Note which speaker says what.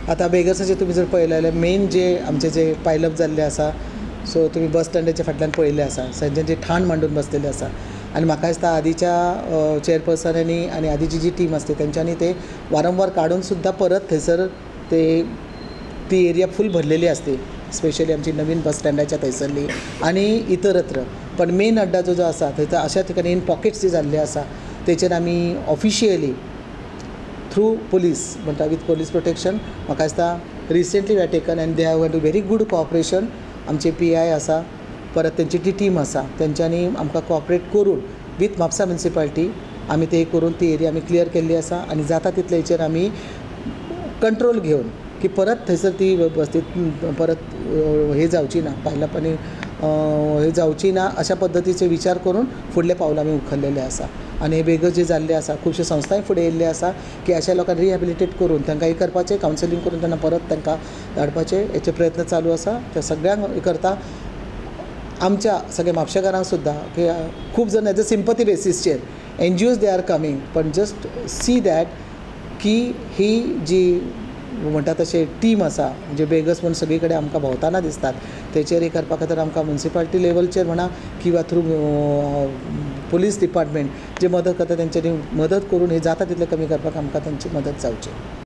Speaker 1: आता बेगर्साचे तुम्ही जर पळयलें जाल्यार मेन जे आमचे जे पायलप जाल्ले आसा, सो तुम्ही बस स्टँडाच्या फाटल्यान पळयल्लें आसा, सगळ्यांची ठाण मांडून बसलेली आसा. आनी म्हाका दिसता आदींच्या चेअरपर्सनांनी आनी आदींची जी टीम आसता तेंच्यांनी ते वारंवार काडून सुद्दां परत थंयसर ती एरिया फूल भरलेली आसती, स्पेशली आमची नवीन बस स्टँडाच्या थंयसरली आनी इतरत्र. पण मेन अड्डा जो आसा थंय अशा ठिकाणी इन पॉकेट्स जे जाल्ले आसा तेचेर आमी ऑफिशियली थ्रू पुलीस म्हणटा विथ पुलीस प्रोटेक्शन म्हाका दिसता recently we have taken and they have to very good cooperation. आमचे PI आसा, परत तेंची ती टीम आसा, तेंच्यांनी आमकां कोऑपरेट करून विथ म्हापसा म्युनिसिपालिटी आमी ते करून ती एरिया आमी क्लियर केल्ली आसा. आनी जाता तितले हेचेर आमी कंट्रोल घेवन की परत थंयसर ती बस्तीत परत हे जावची ना, पायलप आनी हे जावची ना अशा पद्दतीचे विचार करून फुडले पावलां आमी उखल्लेले आसा. आनी हे बेगस जे जाल्ले आसा खुबशे संस्थाय फुडें येयल्ले आसा की अशा लोकांक रिहॅबिलिटेट करून तांकां हे करपाचें, कावन्सिलींग करून तेन्ना परत तांकां धाडपाचे हेचे प्रयत्न चालू आसा. ते सगळ्यांक हे करता. आमच्या सगळ्या म्हापशेकारांक सुद्दां की खूब जण एज अ सिंपथी बेसिसचेर NGOज दे आर कमींग, पण जस्ट सी दॅट की ही जी म्हणटा तशें टीम आसा म्हणजे बेगस म्हणून सगळी कडेन आमकां भोंवताना दिसतात, तेचेर हे करपा खातीर आमकां म्युनिसिपालिटी लेवलचेर म्हणा किंवा थ्रू पुलीस डिपार्टमेंट जे मदत करता तेंच्यांनी मदत करून हे जाता तितले कमी करपाक आमकां तांची मदत जावची.